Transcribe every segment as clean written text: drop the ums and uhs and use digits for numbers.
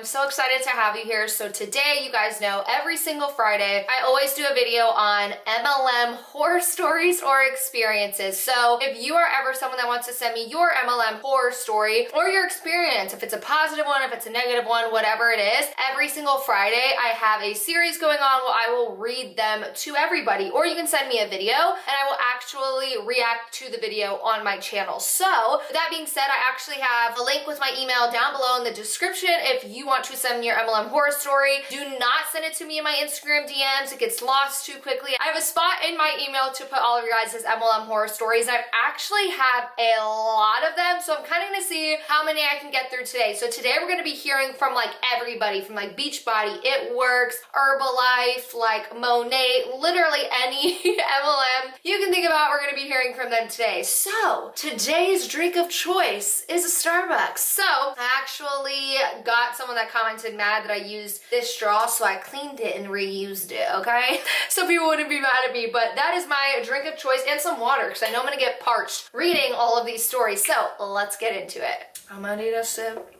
so excited to have you here. So today, you guys know, every single Friday, I always do a video on MLM horror stories or experiences. So if you are ever someone that wants to send me your MLM horror story or your experience, if it's a positive one, if it's a negative one, whatever it is, every single Friday, I have a series going on where I will read them to everybody, or you can send me a video and I will actually react to the video on my channel. So with that being said, I actually have a link with my email down below in the description. If you want to send me your MLM horror story, do not send it to me in my Instagram DMs. It gets lost too quickly. I have a spot in my email to put all of your guys' MLM horror stories. I actually have a lot of them, so I'm kind of going to see how many I can get through today. So today we're going to be hearing from like everybody, from like Beachbody, It Works, Herbalife, like Monet, literally any MLM you can think about. We're going to be hearing from them today. So today's drink of choice is a Starbucks. So I actually got someone that commented mad that I used this straw, so I cleaned it and reused it, okay? So people wouldn't be mad at me, but that is my drink of choice, and some water, because I know I'm gonna get parched reading all of these stories. So let's get into it. I'm gonna need a sip.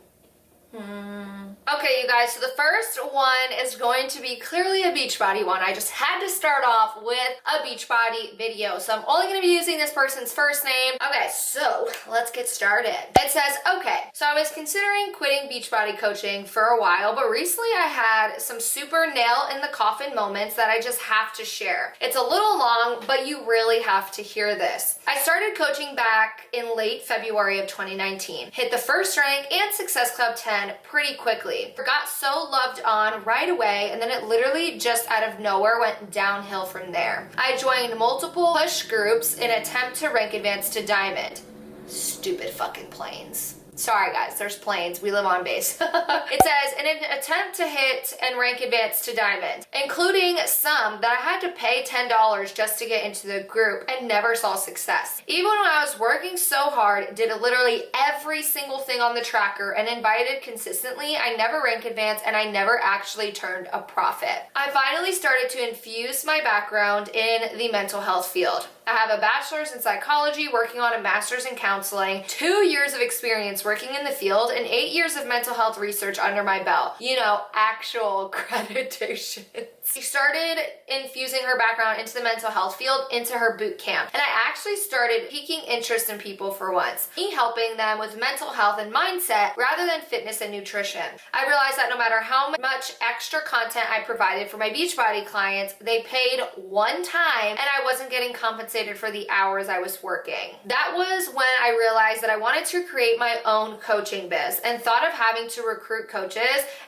Okay, you guys, so the first one is going to be clearly a Beachbody one. I just had to start off with a Beachbody video, so I'm only going to be using this person's first name. Okay, so let's get started. It says, okay, so I was considering quitting Beachbody coaching for a while, but recently I had some super nail in the coffin moments that I just have to share. It's a little long, but you really have to hear this. I started coaching back in late February of 2019, hit the first rank and Success Club 10 pretty quickly. Got so loved on right away, and then it literally just out of nowhere went downhill from there. I joined multiple push groups in an attempt to rank advance to Diamond. Stupid fucking planes. Sorry guys, there's planes. We live on base. It says, in an attempt to hit and rank advance to Diamond, including some that I had to pay $10 just to get into the group and never saw success. Even when I was working so hard, did literally every single thing on the tracker and invited consistently, I never rank advance and I never actually turned a profit. I finally started to infuse my background in the mental health field. I have a bachelor's in psychology, working on a master's in counseling, 2 years of experience working in the field, and 8 years of mental health research under my belt. You know, actual accreditation. She started infusing her background into the mental health field into her boot camp. And I actually started piquing interest in people for once, me helping them with mental health and mindset rather than fitness and nutrition. I realized that no matter how much extra content I provided for my Beachbody clients, they paid one time and I wasn't getting compensated for the hours I was working. That was when I realized that I wanted to create my own coaching biz and thought of having to recruit coaches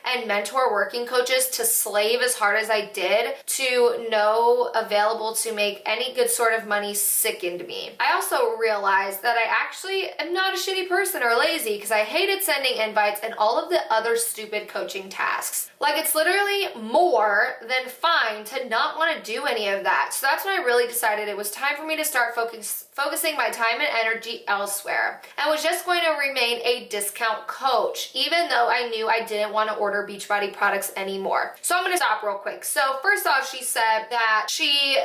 and mentor working coaches to slave as hard as I did to no available to make any good sort of money sickened me. I also realized that I actually am not a shitty person or lazy, because I hated sending invites and all of the other stupid coaching tasks. Like, it's literally more than fine to not want to do any of that. So that's when I really decided it was time for me to start focusing my time and energy elsewhere, and was just going to remain a discount coach, even though I knew I didn't want to order Beachbody products anymore. So I'm going to stop real quick. So first off, she said that she,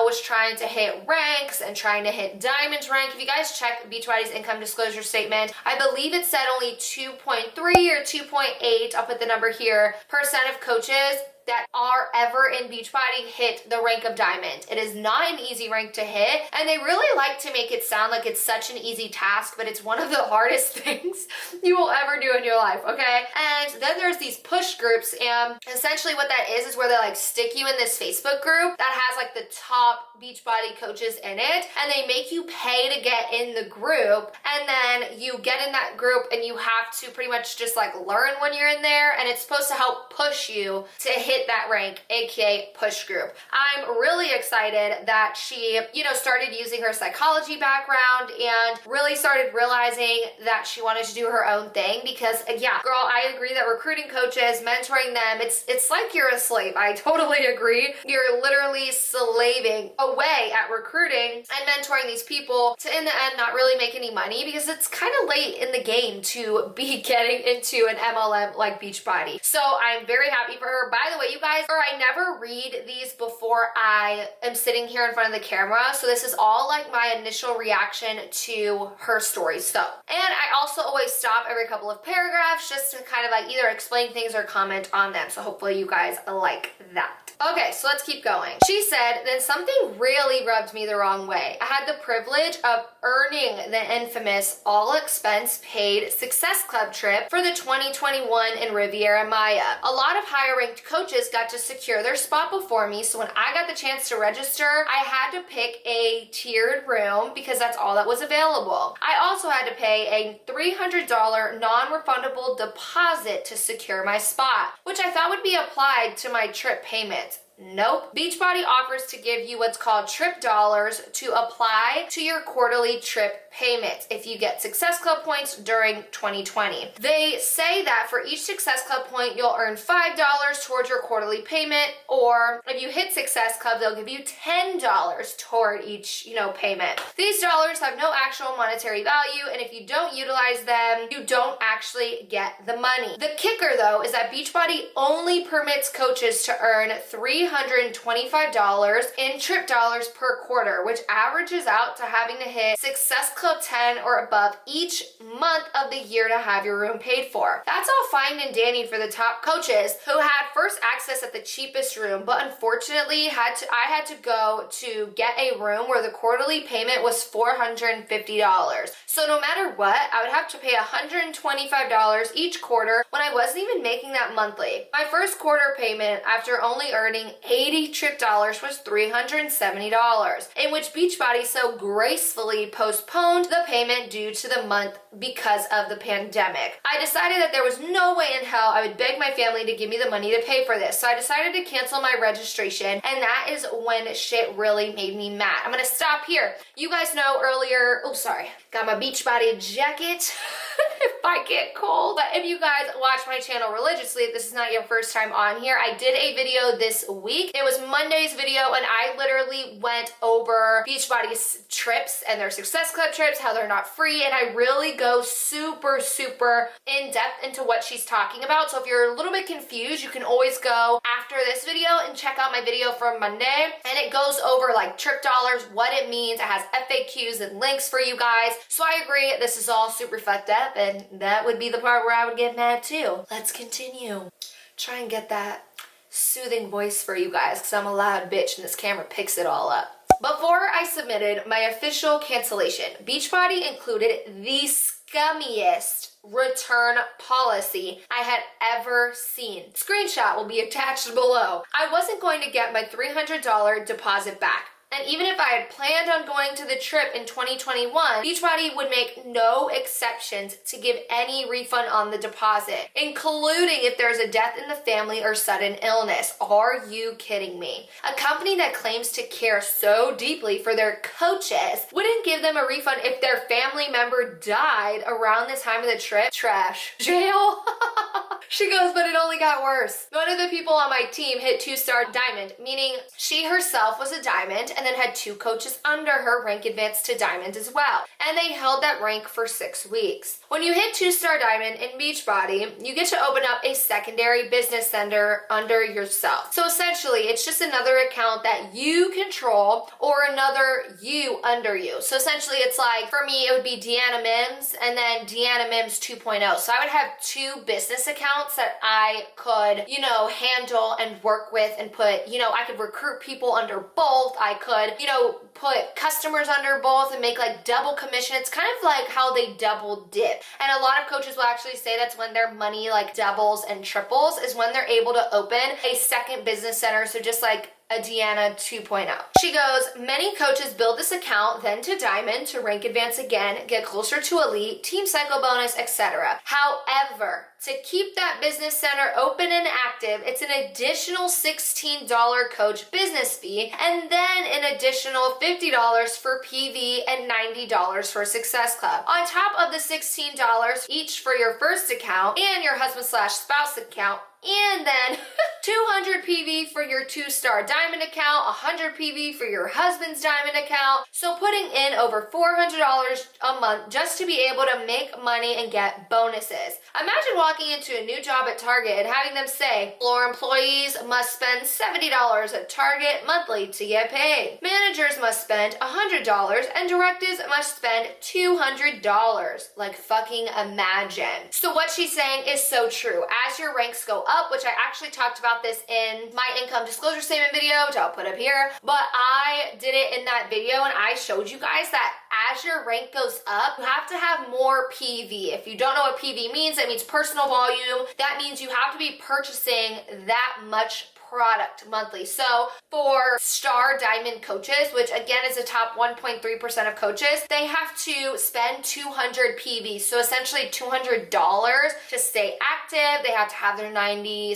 was trying to hit ranks and trying to hit Diamond's rank. If you guys check Beachbody's income disclosure statement, I believe it said only 2.3 or 2.8, I'll put the number here, % of coaches that are ever in Beachbody hit the rank of Diamond. It is not an easy rank to hit, and they really like to make it sound like it's such an easy task, but it's one of the hardest things you will ever do in your life, okay? And then there's these push groups, and essentially what that is where they like stick you in this Facebook group that has like the top Beachbody coaches in it, and they make you pay to get in the group, and then you get in that group and you have to pretty much just like learn when you're in there, and it's supposed to help push you to hit that rank, aka push group. I'm really excited that she, started using her psychology background and really started realizing that she wanted to do her own thing, because yeah, girl, I agree that recruiting coaches, mentoring them, it's like you're a slave. I totally agree. You're literally slaving away at recruiting and mentoring these people to, in the end, not really make any money, because it's kind of late in the game to be getting into an MLM like Beachbody. So I'm very happy for her. By the way, way, you guys, or I never read these before I am sitting here in front of the camera. So this is all like my initial reaction to her story. So, and I also always stop every couple of paragraphs just to kind of like either explain things or comment on them. So hopefully you guys like that. Okay, so let's keep going. She said, then something really rubbed me the wrong way. I had the privilege of earning the infamous all-expense paid Success Club trip for the 2021 in Riviera Maya. A lot of higher-ranked coaches got to secure their spot before me, so when I got the chance to register, I had to pick a tiered room because that's all that was available. I also had to pay a $300 non-refundable deposit to secure my spot, which I thought would be applied to my trip payment. Nope. Beachbody offers to give you what's called trip dollars to apply to your quarterly trip payments if you get Success Club points during 2020. They say that for each Success Club point, you'll earn $5 towards your quarterly payment, or if you hit Success Club, they'll give you $10 toward each, payment. These dollars have no actual monetary value, and if you don't utilize them, you don't actually get the money. The kicker, though, is that Beachbody only permits coaches to earn $325 in trip dollars per quarter, which averages out to having to hit Success Club 10 or above each month of the year to have your room paid for. That's all fine and dandy for the top coaches who had first access at the cheapest room, but unfortunately I had to go to get a room where the quarterly payment was $450. So no matter what, I would have to pay $125 each quarter when I wasn't even making that monthly. My first quarter payment after only earning 80 trip dollars was $370, in which Beachbody so gracefully postponed the payment due to the month because of the pandemic. I decided that there was no way in hell I would beg my family to give me the money to pay for this, so I decided to cancel my registration, and that is when shit really made me mad. I'm gonna stop here. You guys know earlier, got my Beachbody jacket if I get cold. But if you guys watch my channel religiously, if this is not your first time on here, I did a video this week. It was Monday's video, and I literally went over Beachbody's trips and their Success Club trips, how they're not free, and I really go super in depth into what she's talking about. So if you're a little bit confused, you can always go after this video and check out my video from Monday, and it goes over like trip dollars, what it means. It has FAQs and links for you guys. So I agree, this is all super fucked up, and that would be the part where I would get mad too. Let's continue. Try and get that soothing voice for you guys because I'm a loud bitch and this camera picks it all up. Before I submitted my official cancellation, Beachbody included the scummiest return policy I had ever seen. Screenshot will be attached below. I wasn't going to get my $300 deposit back. And even if I had planned on going to the trip in 2021, Beachbody would make no exceptions to give any refund on the deposit, including if there's a death in the family or sudden illness. Are you kidding me? A company that claims to care so deeply for their coaches wouldn't give them a refund if their family member died around the time of the trip? Trash. Jail? She goes, but it only got worse. One of the people on my team hit 2-star diamond, meaning she herself was a diamond and then had 2 coaches under her rank advanced to diamond as well. And they held that rank for 6 weeks. When you hit 2-star diamond in Beachbody, you get to open up a secondary business center under yourself. So essentially, it's just another account that you control or another you under you. So essentially, it's like, for me, it would be Deannamim's and then Deannamim's 2.0. So I would have 2 business accounts that I could, handle and work with and put, I could recruit people under both. I could, put customers under both and make like double commission. It's kind of like how they double dip. And a lot of coaches will actually say that's when their money like doubles and triples, is when they're able to open a second business center. So just like a Deanna 2.0. She goes, many coaches build this account, then to diamond, to rank advance again, get closer to elite, team cycle bonus, etc. However, to keep that business center open and active, it's an additional $16 coach business fee, and then an additional $50 for PV and $90 for Success Club. On top of the $16 each for your first account and your husband/spouse account, and then 200 PV for your 2-star diamond account, 100 PV for your husband's diamond account. So putting in over $400 a month just to be able to make money and get bonuses. Imagine walking into a new job at Target and having them say, floor employees must spend $70 at Target monthly to get paid. Managers must spend $100 and directors must spend $200. Like fucking imagine. So what she's saying is so true. As your ranks go up, which I actually talked about this in my income disclosure statement video, which I'll put up here, but I did it in that video and I showed you guys that as your rank goes up, you have to have more PV. If you don't know what PV means, that means personal volume. That means you have to be purchasing that much product monthly. So for star diamond coaches, which again is the top 1.3% of coaches, they have to spend 200 PV. So essentially $200 to stay active. They have to have their 90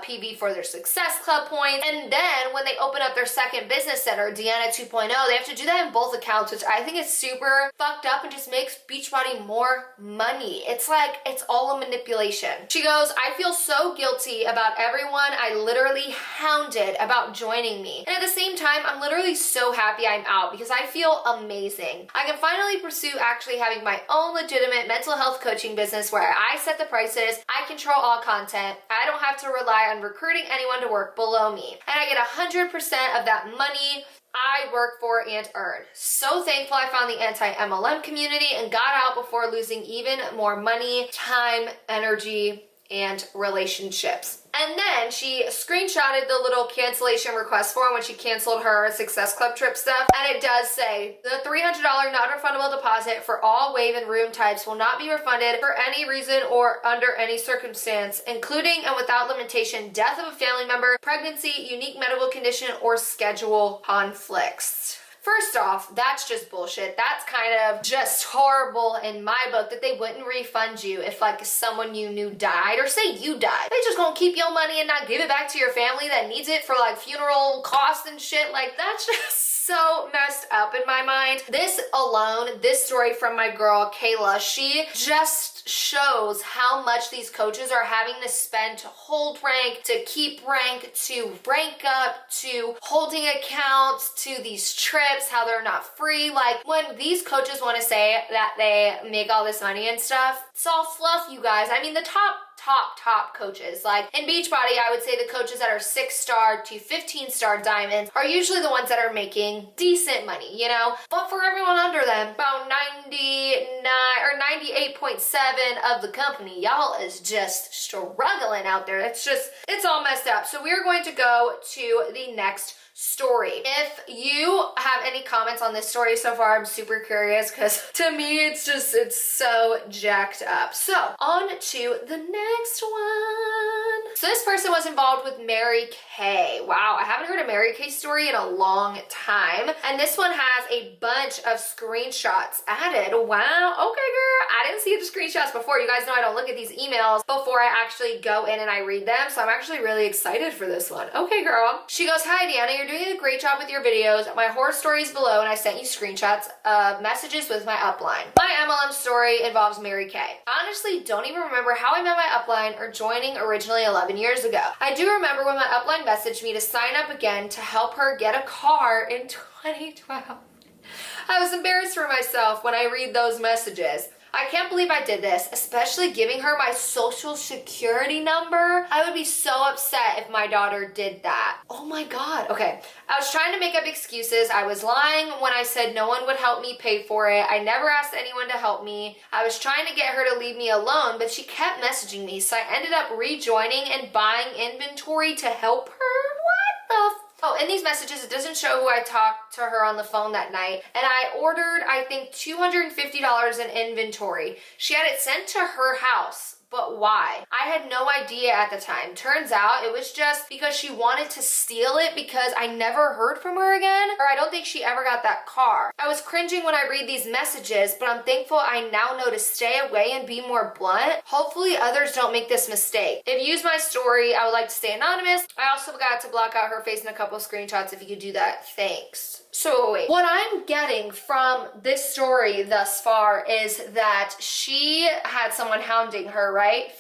PV for their Success Club points. And then when they open up their second business center, Deanna 2.0, they have to do that in both accounts, which I think is super fucked up and just makes Beachbody more money. It's like, it's all a manipulation. She goes, I feel so guilty about everyone I literally hounded about joining me. And at the same time, I'm literally so happy I'm out because I feel amazing. I can finally pursue actually having my own legitimate mental health coaching business where I set the prices, I control all content, I don't have to rely on recruiting anyone to work below me. And I get 100% of that money I work for and earn. So thankful I found the anti-MLM community and got out before losing even more money, time, energy, and relationships. And then she screenshotted the little cancellation request form when she canceled her Success Club trip stuff. And it does say, the $300 non-refundable deposit for all wave and room types will not be refunded for any reason or under any circumstance, including and without limitation, death of a family member, pregnancy, unique medical condition, or schedule conflicts. First off, that's just bullshit. That's kind of just horrible in my book that they wouldn't refund you if like someone you knew died, or say you died. They just gonna keep your money and not give it back to your family that needs it for like funeral costs and shit. Like that's just so messed up in my mind. This alone, this story from my girl Kayla, she just shows how much these coaches are having to spend to hold rank, to keep rank, to rank up, to holding accounts, to these trips, how they're not free. Like when these coaches want to say that they make all this money and stuff, it's all fluff, you guys. I mean, the top coaches, like in Beachbody, I would say the coaches that are 6-star to 15-star diamonds are usually the ones that are making decent money, you know? But for everyone under them, about 99 or 98.7 of the company, y'all is just struggling out there. It's all messed up. So we're going to go to the next story. If you have any comments on this story so far, I'm super curious because to me it's so jacked up. So on to the next one. So this person was involved with Mary Kay. Wow, I haven't heard a Mary Kay story in a long time. And this one has a bunch of screenshots added. Wow, okay girl. I didn't see the screenshots before. You guys know I don't look at these emails before I actually go in and I read them. So I'm actually really excited for this one. Okay girl. She goes, hi Deanna, you're doing a great job with your videos. My horror story is below and I sent you screenshots of messages with my upline. My MLM story involves Mary Kay. Honestly, don't even remember how I met my upline or joining originally 11 years ago. I do remember when my upline messaged me to sign up again to help her get a car in 2012. I was embarrassed for myself when I read those messages. I can't believe I did this, especially giving her my social security number. I would be so upset if my daughter did that. Oh my God. Okay. I was trying to make up excuses. I was lying when I said no one would help me pay for it. I never asked anyone to help me. I was trying to get her to leave me alone, but she kept messaging me. So I ended up rejoining and buying inventory to help her. What the Oh, in these messages, it doesn't show who I talked to her on the phone that night. And I ordered, I think, $250 in inventory. She had it sent to her house. But why? I had no idea at the time. Turns out it was just because she wanted to steal it because I never heard from her again, or I don't think she ever got that car. I was cringing when I read these messages, but I'm thankful I now know to stay away and be more blunt. Hopefully others don't make this mistake. If you use my story, I would like to stay anonymous. I also got to block out her face in a couple of screenshots. If you could do that, thanks. So wait, what I'm getting from this story thus far is that she had someone hounding her, right,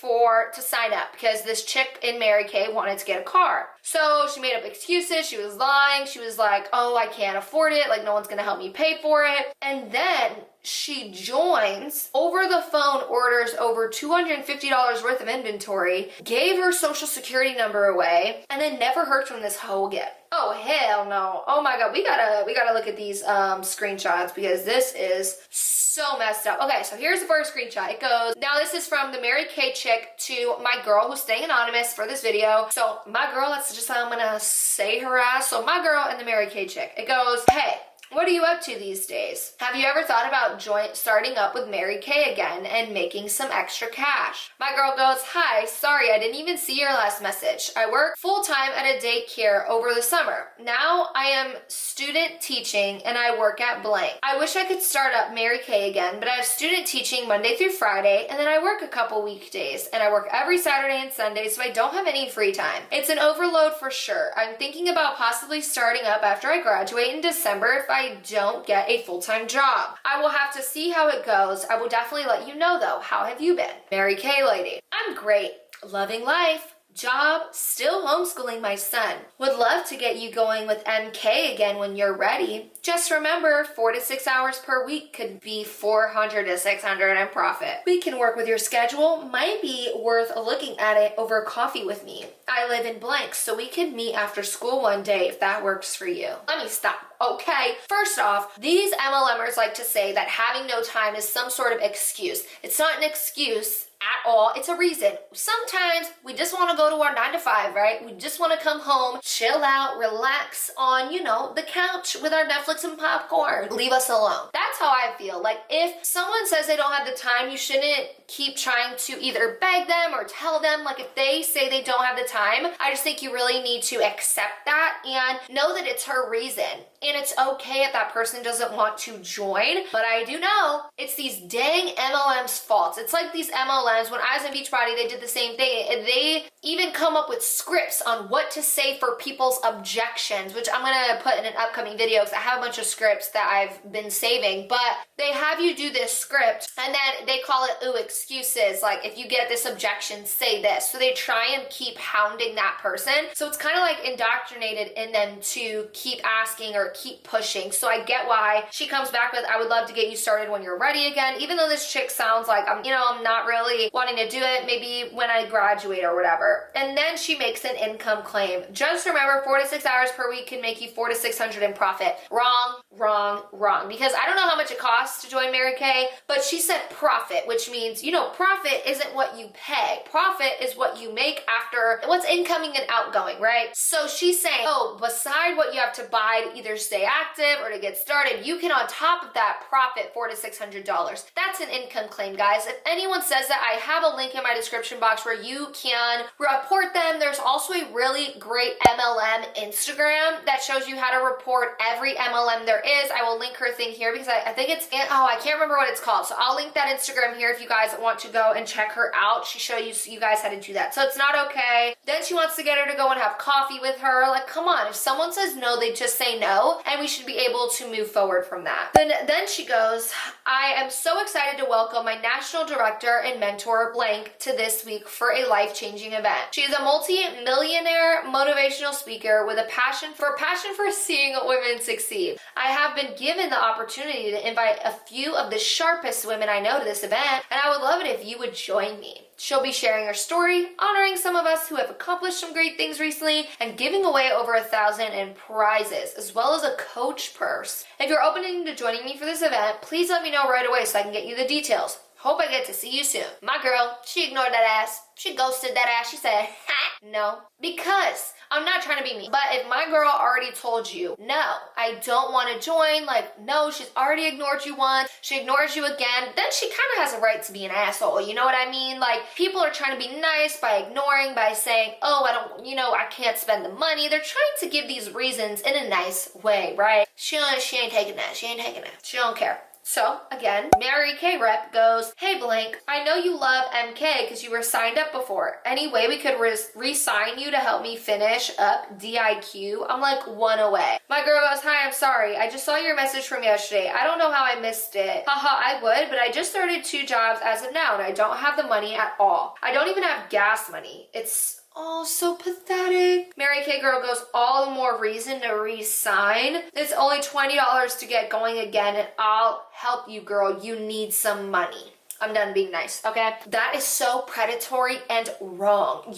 to sign up because this chick in Mary Kay wanted to get a car. So she made up excuses. She was lying. She was like, oh, I can't afford it. Like, no one's going to help me pay for it. And then she joins, over the phone orders over $250 worth of inventory, gave her social security number away, and then never heard from this hoe again. Oh, hell no. Oh my God, we gotta look at these screenshots because this is so messed up. Okay, so here's the first screenshot. It goes, now this is from the Mary Kay chick to my girl who's staying anonymous for this video. So my girl, that's just how I'm gonna say her ass. So my girl and the Mary Kay chick. It goes, hey, what are you up to these days? Have you ever thought about starting up with Mary Kay again and making some extra cash? My girl goes, hi, sorry, I didn't even see your last message. I work full-time at a daycare over the summer. Now I am student teaching and I work at blank. I wish I could start up Mary Kay again, but I have student teaching Monday through Friday and then I work a couple weekdays and I work every Saturday and Sunday, so I don't have any free time. It's an overload for sure. I'm thinking about possibly starting up after I graduate in December if I don't get a full-time job. I will have to see how it goes. I will definitely let you know though. How have you been? Mary Kay lady. I'm great. Loving life. Job, still homeschooling my son. Would love to get you going with MK again when you're ready. Just remember, 4 to 6 hours per week could be 400 to 600 in profit. We can work with your schedule. Might be worth looking at it over coffee with me. I live in blank, so we could meet after school one day if that works for you. Let me stop. Okay, first off, these MLMers like to say that having no time is some sort of excuse. It's not an excuse at all. It's a reason. Sometimes we just want to go to our 9 to 5, right? We just want to come home, chill out, relax on, the couch with our Netflix and popcorn. Leave us alone. That's how I feel. Like, if someone says they don't have the time, you shouldn't keep trying to either beg them or tell them. Like, if they say they don't have the time, I just think you really need to accept that and know that it's her reason. And it's okay if that person doesn't want to join, but I do know it's these dang MLMs' faults. It's like these MLMs, when I was in Beachbody, they did the same thing. They even come up with scripts on what to say for people's objections, which I'm gonna put in an upcoming video because I have a bunch of scripts that I've been saving, but they have you do this script and then they call it, ooh, excuses. Like, if you get this objection, say this. So they try and keep hounding that person. So it's kind of like indoctrinated in them to keep asking or keep pushing. So I get why she comes back with, I would love to get you started when you're ready again, even though this chick sounds like I'm not really wanting to do it, maybe when I graduate or whatever. And then she makes an income claim. Just remember, 4 to 6 hours per week can make you 400 to 600 in profit. Wrong, wrong, wrong. Because I don't know how much it costs to join Mary Kay, but she said profit, which means, profit isn't what you pay. Profit is what you make after what's incoming and outgoing, right? So she's saying, oh, beside what you have to buy to either stay active or to get started, you can on top of that profit $400 to $600. That's an income claim, guys. If anyone says that, I have a link in my description box where you can report them. There's also a really great MLM Instagram that shows you how to report every MLM there is. I will link her thing here because I think it's, I can't remember what it's called. So I'll link that Instagram here if you guys want to go and check her out. She shows you guys how to do that. So it's not okay. Then she wants to get her to go and have coffee with her. Like, come on. If someone says no, they just say no, and we should be able to move forward from that. Then she goes, I am so excited to welcome my national director and mentor blank to this week for a life-changing event. She is a multi-millionaire motivational speaker with a passion for seeing women succeed. I have been given the opportunity to invite a few of the sharpest women I know to this event, and I would love it if you would join me. She'll be sharing her story, honoring some of us who have accomplished some great things recently, and giving away over 1,000 in prizes, as well as a coach purse. If you're open to joining me for this event, please let me know right away so I can get you the details. Hope I get to see you soon. My girl, she ignored that ass. She ghosted that ass. She said, ha, no. Because I'm not trying to be mean, but if my girl already told you, no, I don't want to join, like, no, she's already ignored you once, she ignores you again, then she kind of has a right to be an asshole, you know what I mean? Like, people are trying to be nice by ignoring, by saying, oh, I can't spend the money. They're trying to give these reasons in a nice way, right? She ain't taking that. She ain't taking that. She don't care. So again, Mary K rep goes, hey blank, I know you love MK because you were signed up before. Any way we could re-sign you to help me finish up DIQ? I'm like 1 away. My girl goes, hi, I'm sorry. I just saw your message from yesterday. I don't know how I missed it. Haha, I would, but I just started 2 jobs as of now and I don't have the money at all. I don't even have gas money. It's oh, so pathetic. Mary K girl goes, all the more reason to re-sign. It's only $20 to get going again and I'll help you, girl. You need some money. I'm done being nice, okay? That is so predatory and wrong.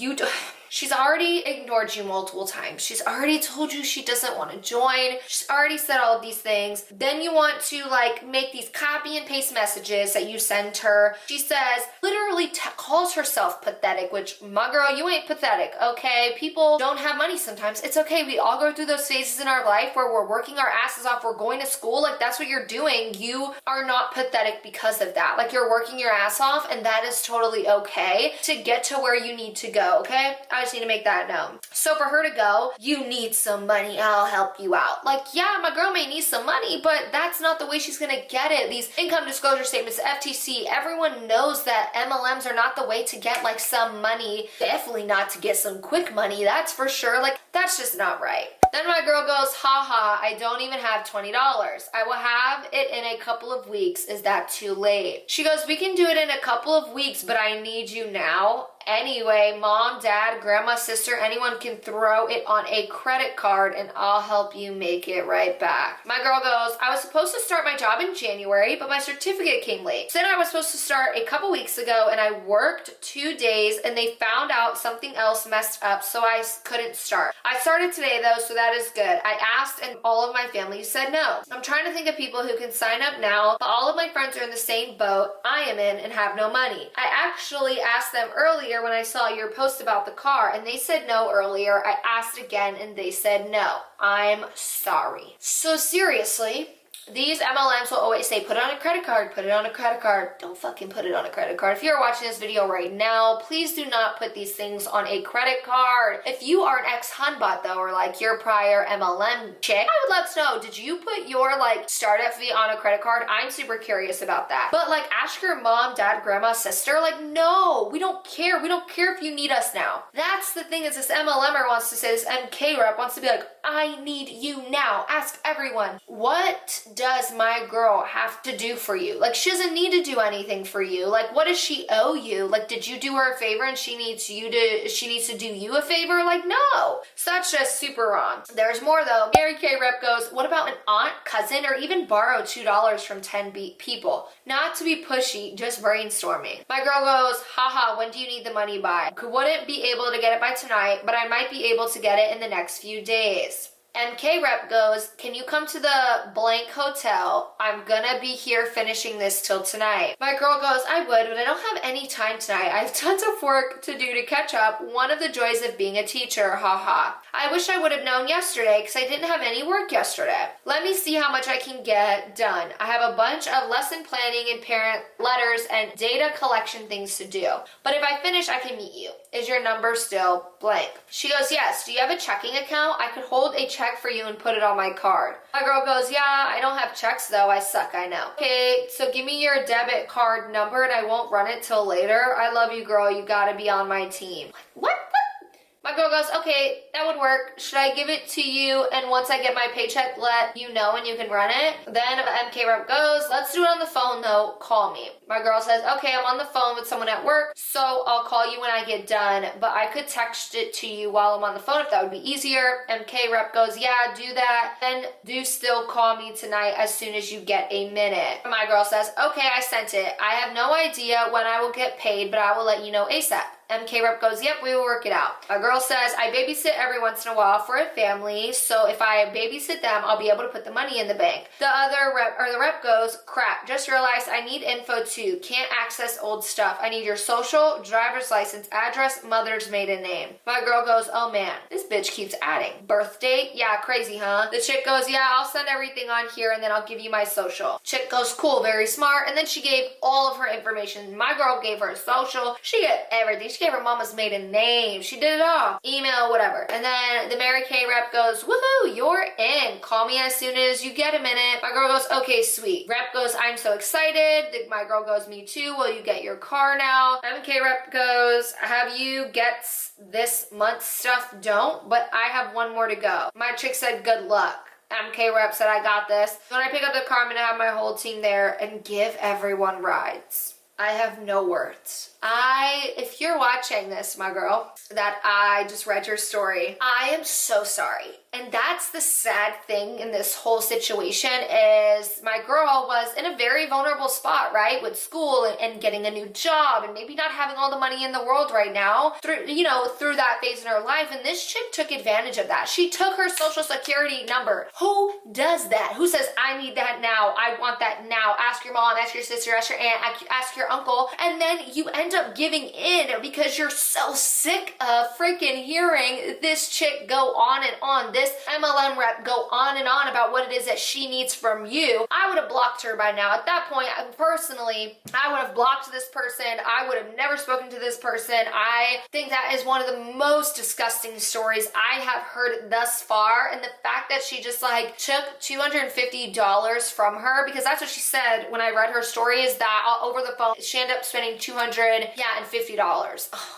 She's already ignored you multiple times. She's already told you she doesn't want to join. She's already said all of these things. Then you want to like make these copy and paste messages that you send her. She says, literally calls herself pathetic, which my girl, you ain't pathetic, okay? People don't have money sometimes. It's okay. We all go through those phases in our life where we're working our asses off. We're going to school. Like that's what you're doing. You are not pathetic because of that. Like you're working your ass off and that is totally okay to get to where you need to go, okay? I just need to make that known. So for her to go, you need some money, I'll help you out. Like, yeah, my girl may need some money, but that's not the way she's gonna get it. These income disclosure statements, FTC, everyone knows that MLMs are not the way to get like some money. Definitely not to get some quick money, that's for sure. Like, that's just not right. Then my girl goes, haha, I don't even have $20. I will have it in a couple of weeks. Is that too late? She goes, we can do it in a couple of weeks, but I need you now. Anyway, mom, dad, grandma, sister, anyone can throw it on a credit card and I'll help you make it right back. My girl goes, I was supposed to start my job in January, but my certificate came late. Said I was supposed to start a couple weeks ago and I worked 2 days and they found out something else messed up, so I couldn't start. I started today though, so that is good. I asked and all of my family said no. I'm trying to think of people who can sign up now, but all of my friends are in the same boat I am in and have no money. I actually asked them earlier when I saw your post about the car and they said no earlier. I asked again and they said no. I'm sorry. So seriously, these MLMs will always say, put it on a credit card, put it on a credit card. Don't fucking put it on a credit card. If you're watching this video right now, please do not put these things on a credit card. If you are an ex-Hunbot though, or like your prior MLM chick, I would love to know, did you put your like startup fee on a credit card? I'm super curious about that. But like ask your mom, dad, grandma, sister, like no, we don't care. We don't care if you need us now. That's the thing is this MLMer wants to say, this MK rep wants to be like, I need you now. Ask everyone. What does my girl have to do for you? Like she doesn't need to do anything for you. Like what does she owe you? Like did you do her a favor and she needs to do you a favor? Like no. So that's just super wrong. There's more though. Mary K rep goes, what about an aunt, cousin, or even borrow $2 from 10 people? Not to be pushy, just brainstorming. My girl goes, haha, when do you need the money by? Wouldn't be able to get it by tonight, but I might be able to get it in the next few days. MK rep goes, can you come to the blank hotel? I'm gonna be here finishing this till tonight. My girl goes, I would, but I don't have any time tonight. I have tons of work to do to catch up. One of the joys of being a teacher, haha. I wish I would have known yesterday because I didn't have any work yesterday. Let me see how much I can get done. I have a bunch of lesson planning and parent letters and data collection things to do. But if I finish, I can meet you. Is your number still blank? She goes, yes. Do you have a checking account? I could hold a check for you and put it on my card. My girl goes, yeah, I don't have checks though. I suck, I know. Okay, so give me your debit card number and I won't run it till later. I love you, girl. You gotta be on my team. What? My girl goes, okay, that would work. Should I give it to you and once I get my paycheck, let you know and you can run it? Then MK rep goes, let's do it on the phone though, call me. My girl says, okay, I'm on the phone with someone at work, so I'll call you when I get done, but I could text it to you while I'm on the phone if that would be easier. MK rep goes, yeah, do that. Then do still call me tonight as soon as you get a minute. My girl says, okay, I sent it. I have no idea when I will get paid, but I will let you know ASAP. MK rep goes, yep, we will work it out. A girl says, I babysit every once in a while for a family, so if I babysit them, I'll be able to put the money in the bank. The rep goes, crap, just realized I need info too. Can't access old stuff. I need your social, driver's license, address, mother's maiden name. My girl goes, oh man, this bitch keeps adding. Birth date? Yeah, crazy, huh? The chick goes, yeah, I'll send everything on here and then I'll give you my social. Chick goes, cool, very smart. And then she gave all of her information. My girl gave her social. She gave everything. She She gave her mama's maiden name. She did it all. Email, whatever. And then the Mary Kay rep goes, woohoo, you're in. Call me as soon as you get a minute. My girl goes, okay, sweet. Rep goes, I'm so excited. My girl goes, me too. Will you get your car now? MK rep goes, have you get this month's stuff? Don't, but I have one more to go. My chick said, good luck. MK rep said, I got this. When I pick up the car, I'm gonna have my whole team there and give everyone rides. I have no words. If you're watching this, my girl, that I just read your story, I am so sorry. And that's the sad thing in this whole situation is my girl was in a very vulnerable spot, right? With school and getting a new job and maybe not having all the money in the world right now through that phase in her life. And this chick took advantage of that. She took her social security number. Who does that? Who says, I need that now. I want that now. Ask your mom, ask your sister, ask your aunt, ask your uncle. And then you end up giving in because you're so sick of freaking hearing this chick go on and on, this MLM rep go on and on about what it is that she needs from you. I would have blocked her by now. At that point, personally, I would have blocked this person. I would have never spoken to this person. I think that is one of the most disgusting stories I have heard thus far. And the fact that she just like took $250 from her, because that's what she said when I read her story, is that over the phone, she ended up spending $250. Oh.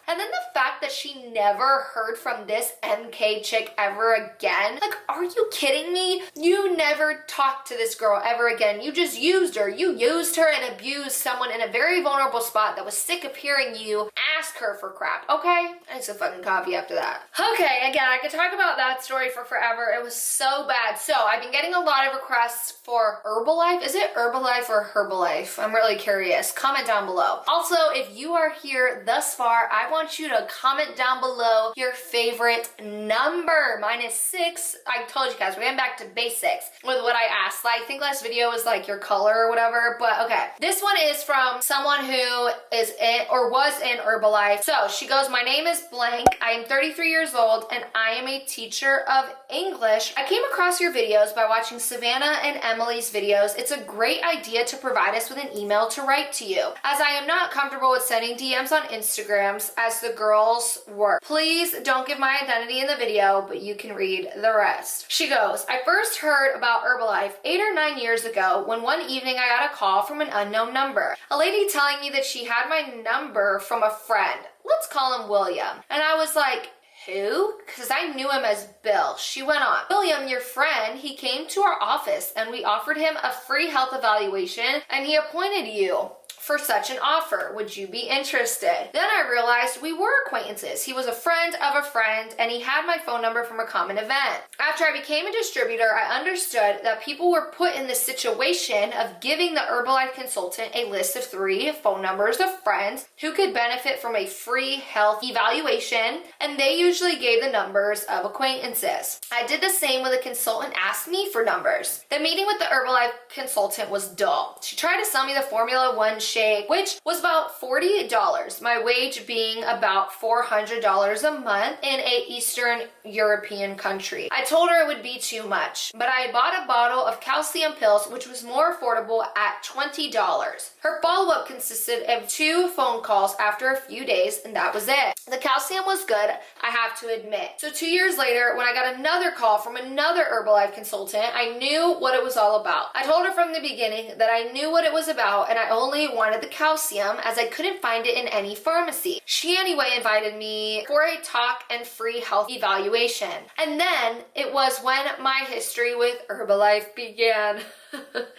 And then the fact that she never heard from this MK chick ever again. Like, are you kidding me? You never talked to this girl ever again. You just used her. You used her and abused someone in a very vulnerable spot that was sick of hearing you ask her for crap, okay? I need some fucking coffee after that. Okay, again, I could talk about that story for forever. It was so bad. So I've been getting a lot of requests for Herbalife. Is it Herbalife or Herbalife? I'm really curious. Comment down below. Also, if you are here thus far, I want you to comment down below your favorite number. Mine is 6. I told you guys, we're getting back to basics with what I asked. Like, I think last video was like your color or whatever, but okay. This one is from someone who is in or was in Herbalife. So she goes, my name is blank. I am 33 years old and I am a teacher of English. I came across your videos by watching Savannah and Emily's videos. It's a great idea to provide us with an email to write to you, as I am not comfortable with sending DMs on Instagrams as the girls work. Please don't give my identity in the video, but you can read the rest. She goes, I first heard about Herbalife 8 or 9 years ago when one evening I got a call from an unknown number. A lady telling me that she had my number from a friend. Let's call him William. And I was like, who? Because I knew him as Bill. She went on, William, your friend, he came to our office and we offered him a free health evaluation and he appointed you for such an offer. Would you be interested? Then I realized we were acquaintances. He was a friend of a friend and he had my phone number from a common event. After I became a distributor, I understood that people were put in the situation of giving the Herbalife consultant a list of 3 phone numbers of friends who could benefit from a free health evaluation, and they usually gave the numbers of acquaintances. I did the same when the consultant asked me for numbers. The meeting with the Herbalife consultant was dull. She tried to sell me the Formula 1 shake, which was about $40, my wage being about $400 a month in a Eastern European country. I told her it would be too much, but I bought a bottle of calcium pills, which was more affordable at $20. Her follow-up consisted of 2 phone calls after a few days, and that was it. The calcium was good, I have to admit. So 2 years later, when I got another call from another Herbalife consultant, I knew what it was all about. I told her from the beginning that I knew what it was about, and I only wanted the calcium as I couldn't find it in any pharmacy. She anyway invited me for a talk and free health evaluation. And then it was when my history with Herbalife began.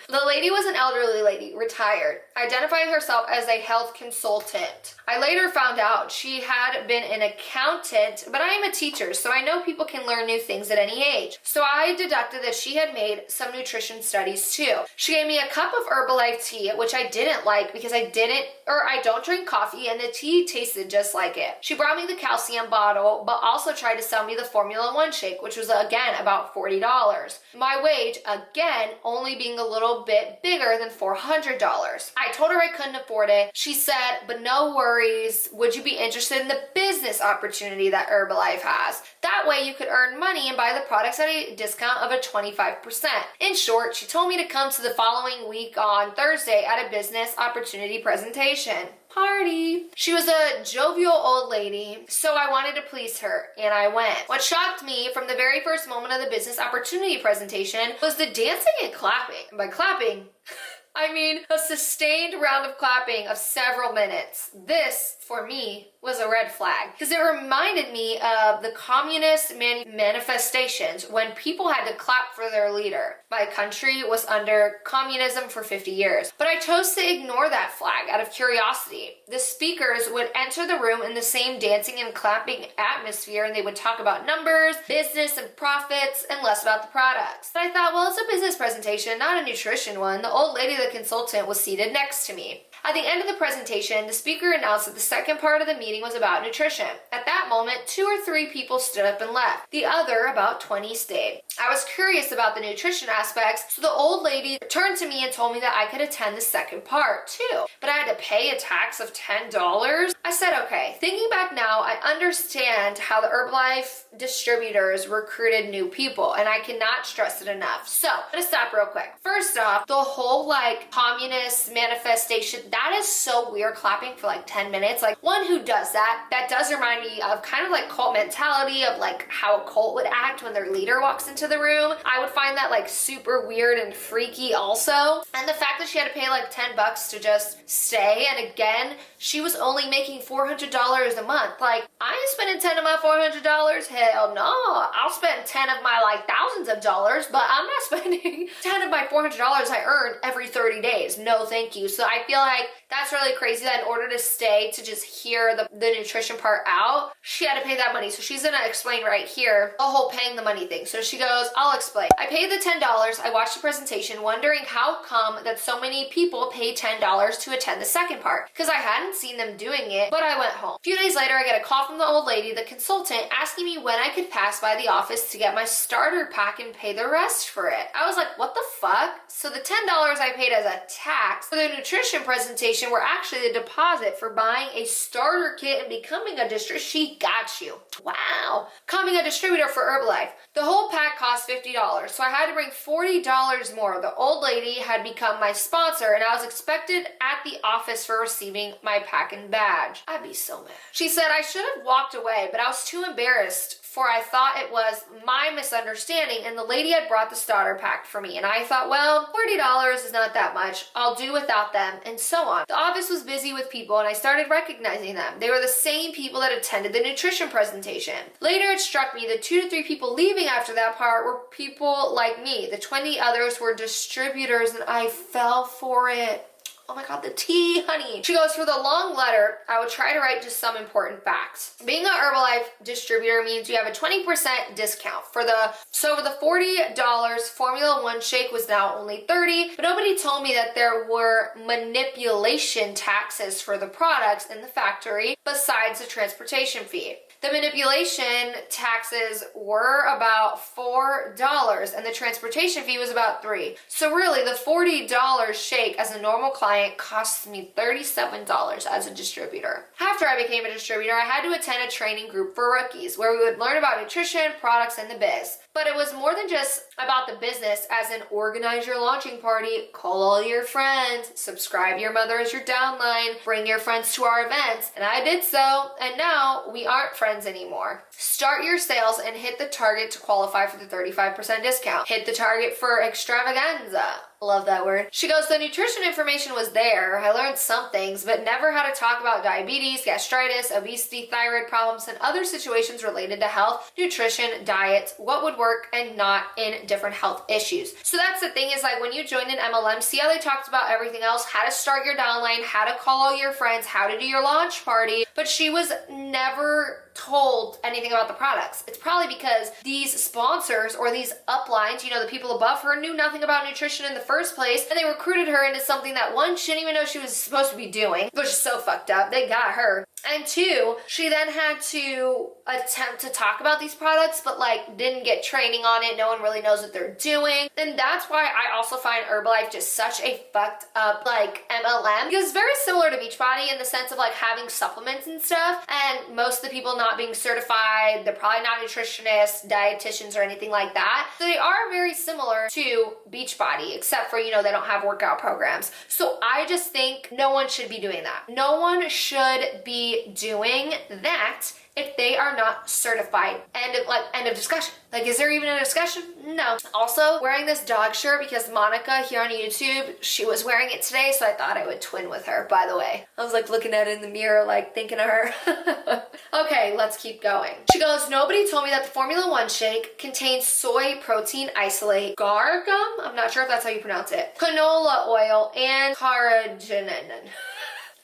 The lady was an elderly lady, retired, identifying herself as a health consultant. I later found out she had been an accountant, but I am a teacher, so I know people can learn new things at any age. So I deducted that she had made some nutrition studies too. She gave me a cup of Herbalife tea, which I didn't like because I don't drink coffee and the tea tasted just like it. She brought me the calcium bottle, but also tried to sell me the Formula 1 shake, which was again about $40. My wage, again, only being a little bit bigger than $400. I told her I couldn't afford it. She said, but no worries, would you be interested in the business opportunity that Herbalife has? That way you could earn money and buy the products at a discount of a 25%. In short, she told me to come to the following week on Thursday at a business opportunity opportunity presentation. Party. She was a jovial old lady, so I wanted to please her, and I went. What shocked me from the very first moment of the business opportunity presentation was the dancing and clapping. And by clapping, I mean a sustained round of clapping of several minutes. This, for me, was a red flag because it reminded me of the communist manifestations when people had to clap for their leader. My country was under communism for 50 years, but I chose to ignore that flag out of curiosity. The speakers would enter the room in the same dancing and clapping atmosphere, and they would talk about numbers, business, and profits, and less about the products. But I thought, well, it's a business presentation, not a nutrition one. The old lady, the consultant, was seated next to me. At the end of the presentation, the speaker announced that the second part of the meeting was about nutrition. At that moment, 2 or 3 people stood up and left. The other, about 20, stayed. I was curious about the nutrition aspects, so the old lady turned to me and told me that I could attend the second part too. But I had to pay a tax of $10. I said, okay. Thinking back now, I understand how the Herbalife distributors recruited new people, and I cannot stress it enough. So, I'm gonna stop real quick. First off, the whole communist manifestation, that is so weird, clapping for 10 minutes. One who does that does remind me of kind of cult mentality of how a cult would act when their leader walks into the room. I would find that super weird and freaky also. And the fact that she had to pay $10 to just stay, and again, she was only making $400 a month. I ain't spending 10 of my $400. Hell no. I'll spend 10 of my thousands of dollars, but I'm not spending 10 of my $400 I earn every 30 days. No, thank you. So I feel that's really crazy that in order to stay to just hear the nutrition part out, she had to pay that money. So she's gonna explain right here the whole paying the money thing. So she goes, I'll explain. I paid the $10. I watched the presentation wondering how come that so many people paid $10 to attend the second part, because I hadn't seen them doing it, but I went home. A few days later, I get a call from the old lady, the consultant, asking me when I could pass by the office to get my starter pack and pay the rest for it. I was like, what the fuck? So the $10 I paid as a tax for the nutrition presentation were actually the deposit for buying a starter kit and becoming a distributor. She got you. Wow. Becoming a distributor for Herbalife. The whole pack cost $50, so I had to bring $40 more. The old lady had become my sponsor, and I was expected at the office for receiving my pack and badge. I'd be so mad. She said I should have walked away, but I was too embarrassed, for I thought it was my misunderstanding and the lady had brought the starter pack for me, and I thought, well, $40 is not that much. I'll do without them, and so on. The office was busy with people, and I started recognizing them. They were the same people that attended the nutrition presentation. Later, it struck me the 2 to 3 people leaving after that part were people like me. The 20 others were distributors, and I fell for it. Oh my God, the tea, honey. She goes, for the long letter, I would try to write just some important facts. Being an Herbalife distributor means you have a 20% discount. For the $40, Formula 1 shake was now only $30, but nobody told me that there were manipulation taxes for the products in the factory besides the transportation fee. The manipulation taxes were about $4 and the transportation fee was about $3. So really the $40 shake as a normal client cost me $37 as a distributor. After I became a distributor, I had to attend a training group for rookies where we would learn about nutrition, products, and the biz. But it was more than just about the business, as in organize your launching party, call all your friends, subscribe your mother as your downline, bring your friends to our events. And I did so, and now we aren't friends anymore. Start your sales and hit the target to qualify for the 35% discount. Hit the target for extravaganza. Love that word. She goes, the nutrition information was there. I learned some things, but never how to talk about diabetes, gastritis, obesity, thyroid problems, and other situations related to health, nutrition, diet, what would work and not in different health issues. So that's the thing is when you join an MLM, see how they talked about everything else, how to start your downline, how to call all your friends, how to do your launch party, but she was never told anything about the products. It's probably because these sponsors or these uplines, the people above her knew nothing about nutrition in the first place, and they recruited her into something that one, she didn't even know she was supposed to be doing, which is so fucked up. They got her. And 2, she then had to attempt to talk about these products, but like didn't get training on it. No one really knows what they're doing. And that's why I also find Herbalife just such a fucked up like MLM, because it's very similar to Beachbody in the sense of like having supplements and stuff, and most of the people not being certified. They're probably not nutritionists, dietitians, or anything like that. So they are very similar to Beachbody, except for, you know, they don't have workout programs. So I just think no one should be doing that. No one should be doing that if they are not certified. End of discussion. Like, is there even a discussion? No. Also, wearing this dog shirt because Monica here on YouTube, she was wearing it today, so I thought I would twin with her, by the way. I was like looking at it in the mirror, like thinking of her. Okay, let's keep going. She goes, nobody told me that the Formula 1 shake contains soy protein isolate, gar gum, I'm not sure if that's how you pronounce it, canola oil, and carrageenan.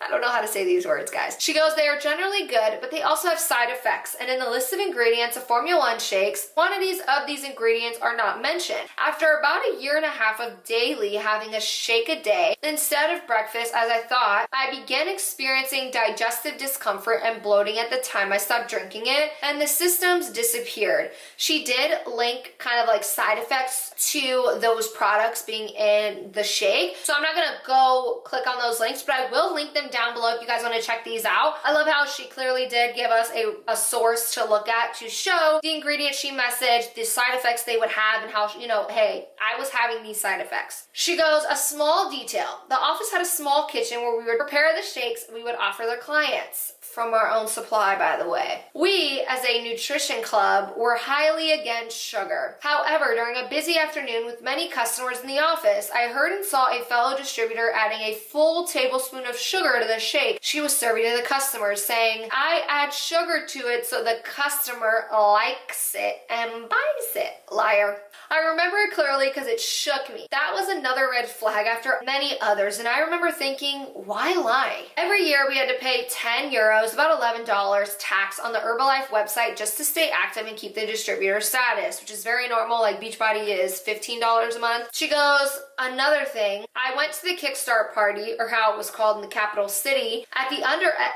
I don't know how to say these words, guys. She goes, they are generally good, but they also have side effects. And in the list of ingredients of Formula 1 shakes, quantities of these ingredients are not mentioned. After about a year and a half of daily having a shake a day instead of breakfast, as I thought, I began experiencing digestive discomfort and bloating at the time I stopped drinking it, and the symptoms disappeared. She did link kind of like side effects to those products being in the shake. So I'm not gonna go click on those links, but I will link them down below if you guys want to check these out. I love how she clearly did give us a source to look at to show the ingredients she messaged, the side effects they would have, and how, you know, hey, I was having these side effects. She goes, a small detail. The office had a small kitchen where we would prepare the shakes we would offer their clients. From our own supply, by the way. We, as a nutrition club, were highly against sugar. However, during a busy afternoon with many customers in the office, I heard and saw a fellow distributor adding a full tablespoon of sugar to the shake she was serving to the customers, saying, I add sugar to it so the customer likes it and buys it. Liar. I remember it clearly because it shook me. That was another red flag after many others, and I remember thinking, why lie? Every year we had to pay 10 euros, about $11 tax on the Herbalife website just to stay active and keep the distributor status, which is very normal. Like Beachbody is $15 a month. She goes, another thing, I went to the Kickstart party, or how it was called in the capital city, at the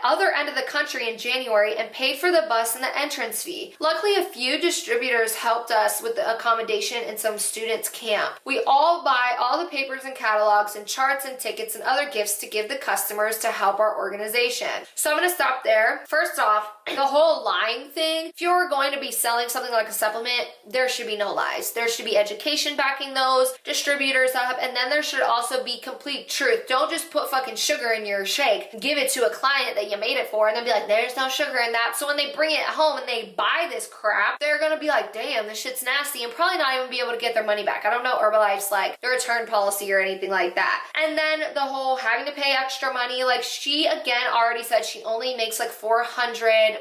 other end of the country in January and paid for the bus and the entrance fee. Luckily, a few distributors helped us with the accommodation in some students' camp. We all buy all the papers and catalogs and charts and tickets and other gifts to give the customers to help our organization. So I'm gonna stop there. First off, the whole lying thing, if you're going to be selling something like a supplement, there should be no lies. There should be education backing those distributors up, and then there should also be complete truth. Don't just put fucking sugar in your shake, give it to a client that you made it for, and then be like, there's no sugar in that. So when they bring it home and they buy this crap, they're gonna be like, damn, this shit's nasty, and probably not even be able to get their money back. I don't know Herbalife's like the return policy or anything like that. And then the whole having to pay extra money, like she again already said she only makes like $400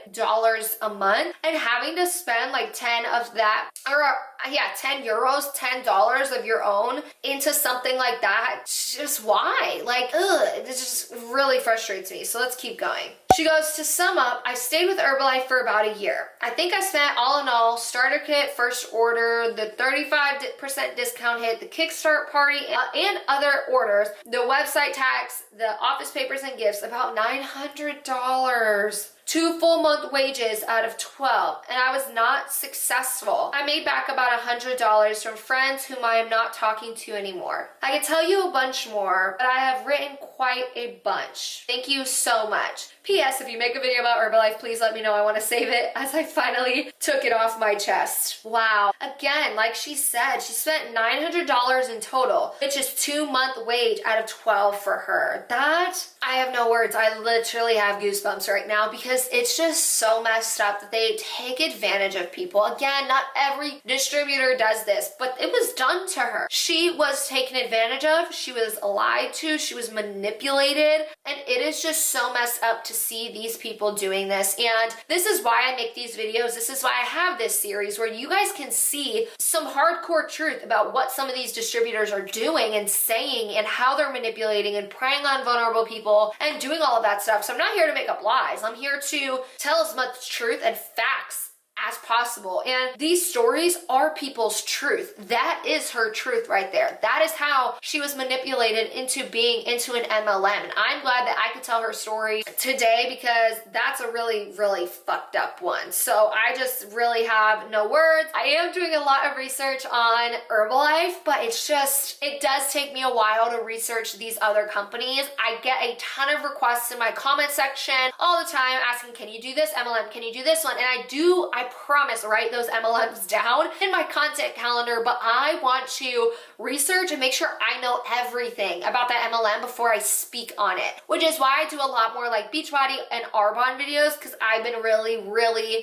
a month, and having to spend like 10 of that, or yeah, 10 euros, $10 of your own into something like that, just why? Like, ugh, it just really frustrates me. So let's keep going. She goes, to sum up, I stayed with Herbalife for about a year. I think I spent all in all, starter kit, first order, the 35% discount hit, the Kickstart party, and other orders, the website tax, the office papers and gifts, about $900. 2 full month wages out of 12, and I was not successful. I made back about $100 from friends whom I am not talking to anymore. I could tell you a bunch more, but I have written quite a bunch. Thank you so much. P.S. If you make a video about Herbalife, please let me know. I want to save it as I finally took it off my chest. Wow. Again, like she said, she spent $900 in total, which is 2-month wage out of 12 for her. That, I have no words. I literally have goosebumps right now because it's just so messed up that they take advantage of people. Again, not every distributor does this, but it was done to her. She was taken advantage of. She was lied to. She was manipulated. And it is just so messed up to see these people doing this. And this is why I make these videos. This is why I have this series where you guys can see some hardcore truth about what some of these distributors are doing and saying and how they're manipulating and preying on vulnerable people and doing all of that stuff. So I'm not here to make up lies. I'm here to tell as much truth and facts as possible. And these stories are people's truth. That is her truth right there. That is how she was manipulated into being into an MLM. And I'm glad that I could tell her story today because that's a really, really fucked up one. So I just really have no words. I am doing a lot of research on Herbalife, but it's just, it does take me a while to research these other companies. I get a ton of requests in my comment section all the time asking, can you do this MLM? Can you do this one? And I promise, write those MLMs down in my content calendar, but I want to research and make sure I know everything about that MLM before I speak on it, which is why I do a lot more like Beachbody and Arbonne videos, because I've been really,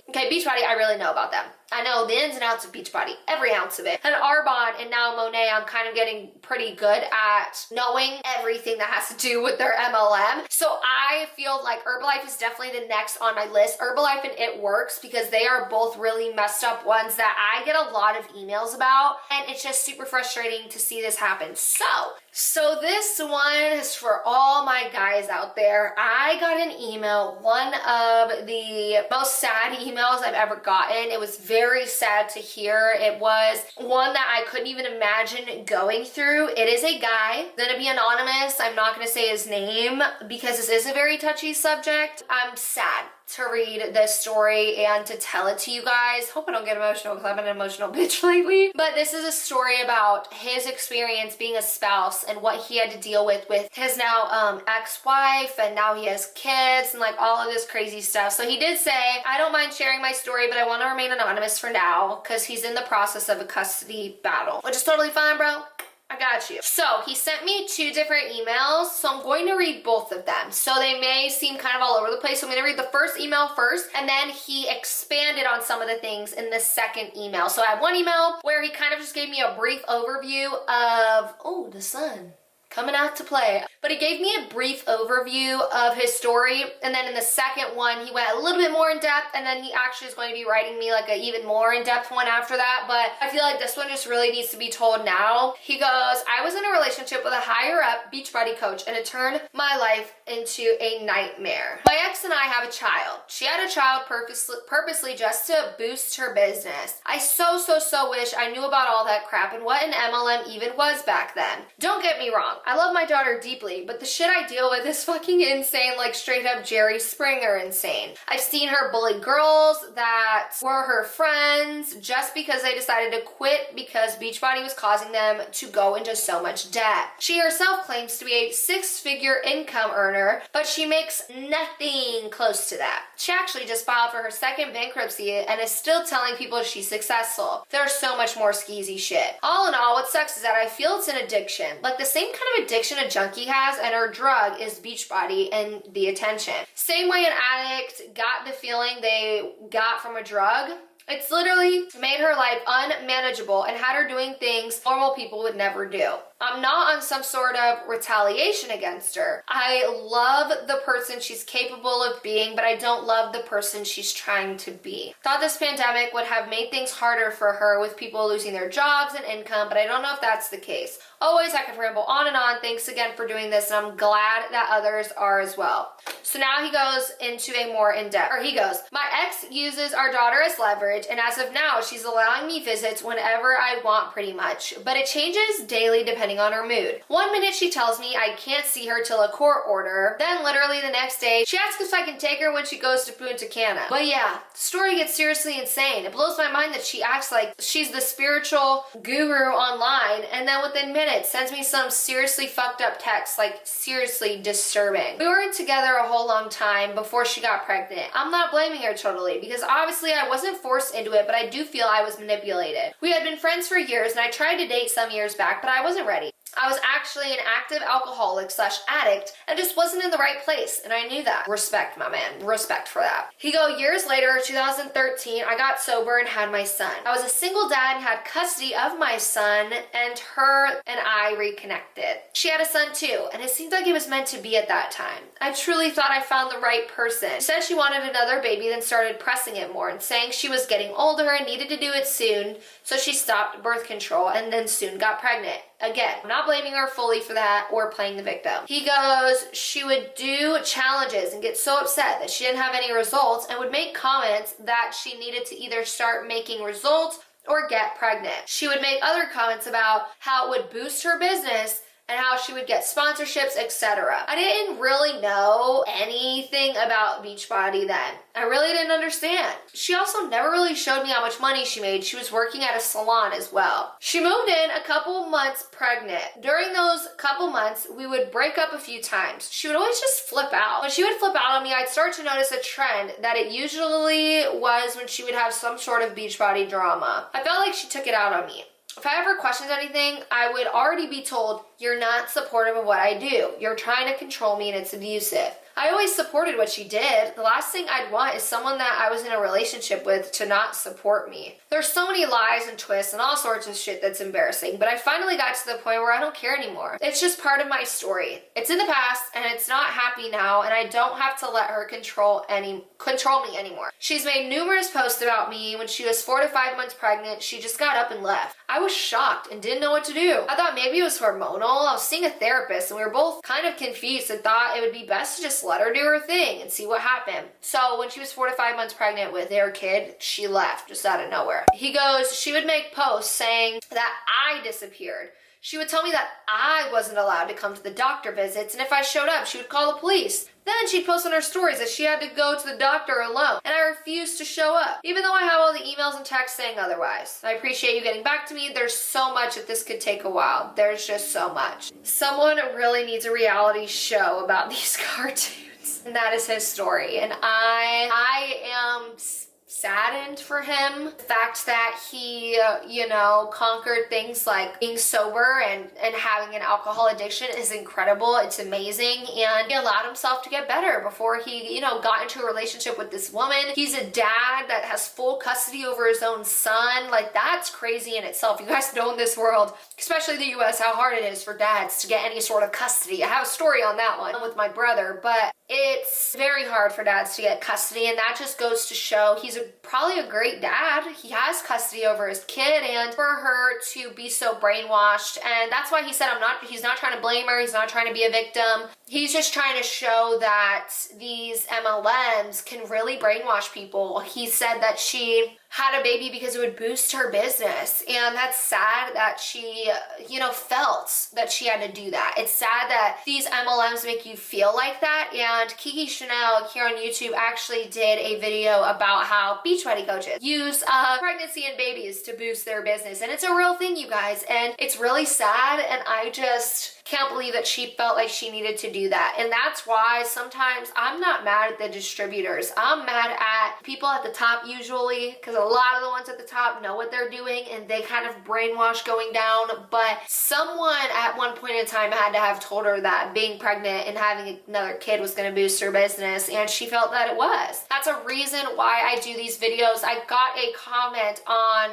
okay, Beachbody, I really know about them. I know the ins and outs of Beachbody, every ounce of it. And Arbonne and now Monet, I'm kind of getting pretty good at knowing everything that has to do with their MLM. So I feel like Herbalife is definitely the next on my list. Herbalife and It Works, because they are both really messed up ones that I get a lot of emails about. And it's just super frustrating to see this happen. So this one is for all my guys out there. I got an email, one of the most sad emails I've ever gotten. It was very sad to hear. It was one that I couldn't even imagine going through. It is a guy, gonna be anonymous. I'm not gonna say his name because this is a very touchy subject. I'm sad to read this story and to tell it to you guys. Hope I don't get emotional because I've been an emotional bitch lately. But this is a story about his experience being a spouse and what he had to deal with his now ex-wife, and now he has kids and like all of this crazy stuff. So he did say, I don't mind sharing my story, but I want to remain anonymous for now because he's in the process of a custody battle, which is totally fine, bro. I got you. So he sent me 2 different emails, so I'm going to read both of them. So they may seem kind of all over the place. So I'm going to read the first email first, and then he expanded on some of the things in the second email. So I have one email where he kind of just gave me a brief overview of, oh, the sun coming out to play. But he gave me a brief overview of his story, and then in the second one, he went a little bit more in depth, and then he actually is going to be writing me like an even more in-depth one after that. But I feel like this one just really needs to be told now. He goes, I was in a relationship with a higher up Beachbody coach, and it turned my life into a nightmare. My ex and I have a child. She had a child purposely just to boost her business. I so wish I knew about all that crap and what an MLM even was back then. Don't get me wrong, I love my daughter deeply, but the shit I deal with is fucking insane, like straight up Jerry Springer insane. I've seen her bully girls that were her friends just because they decided to quit because Beachbody was causing them to go into so much debt. She herself claims to be a 6-figure income earner, but she makes nothing close to that. She actually just filed for her second bankruptcy and is still telling people she's successful. There's so much more skeezy shit. All in all, what sucks is that I feel it's an addiction, like the same kind of addiction a junkie has, and her drug is Beachbody and the attention. Same way an addict got the feeling they got from a drug, it's literally made her life unmanageable and had her doing things normal people would never do. I'm not on some sort of retaliation against her. I love the person she's capable of being, but I don't love the person she's trying to be. Thought this pandemic would have made things harder for her with people losing their jobs and income, but I don't know if that's the case. Always, I could ramble on and on. Thanks again for doing this, and I'm glad that others are as well. So now he goes into a more in-depth, or he goes, my ex uses our daughter as leverage, and as of now, she's allowing me visits whenever I want pretty much, but it changes daily depending on her mood. One minute she tells me I can't see her till a court order, then literally the next day, she asks if I can take her when she goes to Punta Cana. But yeah, the story gets seriously insane. It blows my mind that she acts like she's the spiritual guru online, and then within minutes sends me some seriously fucked up text, like seriously disturbing. We weren't together a whole long time before she got pregnant. I'm not blaming her totally, because obviously I wasn't forced into it, but I do feel I was manipulated. We had been friends for years, and I tried to date some years back, but I wasn't ready. I was actually an active alcoholic / addict and just wasn't in the right place, and I knew that. Respect, my man. Respect for that. He go, years later, 2013, I got sober and had my son. I was a single dad and had custody of my son, and her and I reconnected. She had a son too, and it seemed like it was meant to be at that time. I truly thought I found the right person. She said she wanted another baby, then started pressing it more and saying she was getting older and needed to do it soon, so she stopped birth control and then soon got pregnant. Again, I'm not not blaming her fully for that or playing the victim. He goes, she would do challenges and get so upset that she didn't have any results and would make comments that she needed to either start making results or get pregnant. She would make other comments about how it would boost her business and how she would get sponsorships, etc. I didn't really know anything about Beachbody then. I really didn't understand. She also never really showed me how much money she made. She was working at a salon as well. She moved in a couple months pregnant. During those couple months, we would break up a few times. She would always just flip out. When she would flip out on me, I'd start to notice a trend that it usually was when she would have some sort of Beachbody drama. I felt like she took it out on me. If I ever questioned anything, I would already be told, you're not supportive of what I do. You're trying to control me and it's abusive. I always supported what she did. The last thing I'd want is someone that I was in a relationship with to not support me. There's so many lies and twists and all sorts of shit that's embarrassing, but I finally got to the point where I don't care anymore. It's just part of my story. It's in the past and it's not happy now, and I don't have to let her control me anymore. She's made numerous posts about me. When she was 4 to 5 months pregnant, she just got up and left. I was shocked and didn't know what to do. I thought maybe it was hormonal. I was seeing a therapist and we were both kind of confused and thought it would be best to just let her do her thing and see what happened. So when she was 4 to 5 months pregnant with their kid, she left just out of nowhere. He goes, she would make posts saying that I disappeared. She would tell me that I wasn't allowed to come to the doctor visits, and if I showed up, she would call the police. Then she'd post on her stories that she had to go to the doctor alone, and I refused to show up, even though I have all the emails and texts saying otherwise. I appreciate you getting back to me. There's so much that this could take a while. There's just so much. Someone really needs a reality show about these cartoons, and that is his story. And I am saddened for him. The fact that he, conquered things like being sober and having an alcohol addiction is incredible. It's amazing. And he allowed himself to get better before he, got into a relationship with this woman. He's a dad that has full custody over his own son. Like, that's crazy in itself. You guys know in this world, especially the US, how hard it is for dads to get any sort of custody. I have a story on that one with my brother, but it's very hard for dads to get custody, and that just goes to show he's probably a great dad. He has custody over his kid, and for her to be so brainwashed, and that's why he said he's not trying to blame her, he's not trying to be a victim. He's just trying to show that these MLMs can really brainwash people. He said that she had a baby because it would boost her business, and that's sad that she, felt that she had to do that. It's sad that these MLMs make you feel like that, and Kiki Chanel here on YouTube actually did a video about how Beachbody coaches use pregnancy and babies to boost their business, and it's a real thing, you guys, and it's really sad, and I just can't believe that she felt like she needed to do that. And that's why sometimes I'm not mad at the distributors. I'm mad at people at the top usually, because a lot of the ones at the top know what they're doing and they kind of brainwash going down. But someone at one point in time had to have told her that being pregnant and having another kid was going to boost her business, and she felt that it was. That's a reason why I do these videos. I got a comment on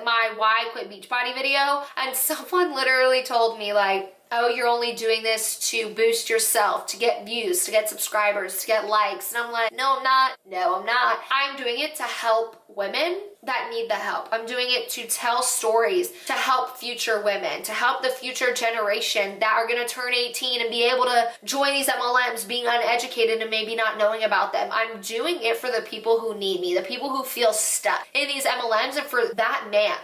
my Why I Quit Beachbody video, and someone literally told me like, oh, you're only doing this to boost yourself, to get views, to get subscribers, to get likes. And I'm like, no, I'm not. No, I'm not. I'm doing it to help women that need the help. I'm doing it to tell stories, to help future women, to help the future generation that are going to turn 18 and be able to join these MLMs being uneducated and maybe not knowing about them. I'm doing it for the people who need me, the people who feel stuck in these MLMs, and for that man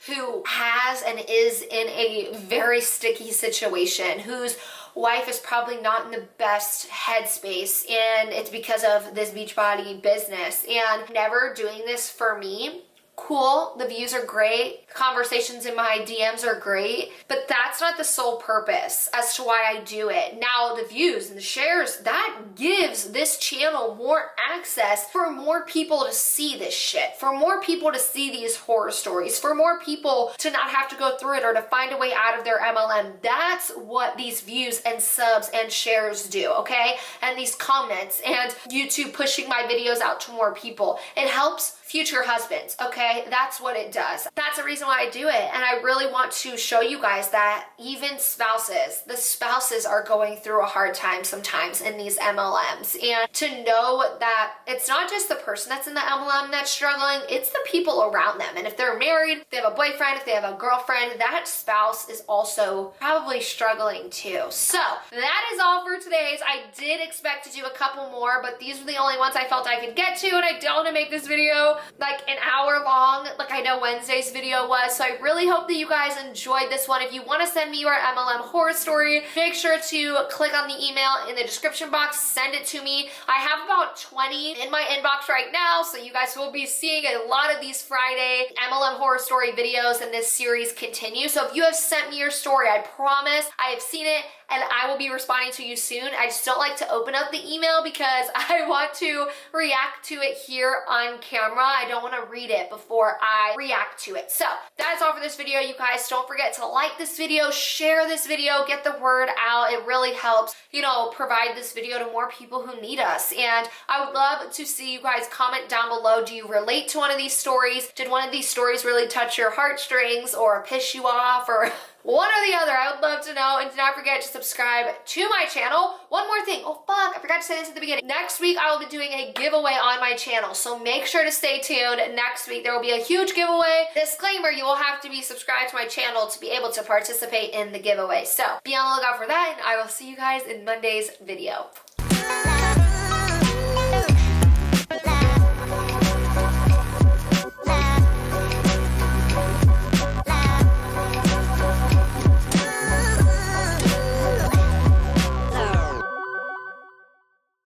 who has and is in a very sticky situation, whose wife is probably not in the best headspace, and it's because of this Beachbody business. And never doing this for me. Cool, the views are great, conversations in my DMs are great, but that's not the sole purpose as to why I do it. Now, the views and the shares, that gives this channel more access for more people to see this shit, for more people to see these horror stories, for more people to not have to go through it or to find a way out of their MLM. That's what these views and subs and shares do, okay? And these comments and YouTube pushing my videos out to more people. It helps future husbands, okay? That's what it does. That's the reason why I do it. And I really want to show you guys that even spouses, the spouses are going through a hard time sometimes in these MLMs. And to know that it's not just the person that's in the MLM that's struggling, it's the people around them. And if they're married, if they have a boyfriend, if they have a girlfriend, that spouse is also probably struggling too. So that is all for today's. I did expect to do a couple more, but these were the only ones I felt I could get to, and I don't want to make this video like an hour long like I know Wednesday's video was. So I really hope that you guys enjoyed this one. If you want to send me your MLM horror story, make sure to click on the email in the description box, send it to me. I have about 20 in my inbox right now, so you guys will be seeing a lot of these Friday MLM horror story videos, and this series continues. So if you have sent me your story, I promise I have seen it and I will be responding to you soon. I just don't like to open up the email because I want to react to it here on camera. I don't want to read it before I react to it. So that's all for this video, you guys. Don't forget to like this video, share this video, get the word out. It really helps, you know, provide this video to more people who need us. And I would love to see you guys comment down below. Do you relate to one of these stories? Did one of these stories really touch your heartstrings or piss you off, or one or the other? I would love to know. And do not forget to subscribe to my channel. One more thing. Oh, fuck. I forgot to say this at the beginning. Next week, I will be doing a giveaway on my channel. So make sure to stay tuned. Next week, there will be a huge giveaway. Disclaimer, you will have to be subscribed to my channel to be able to participate in the giveaway. So be on the lookout for that, and I will see you guys in Monday's video.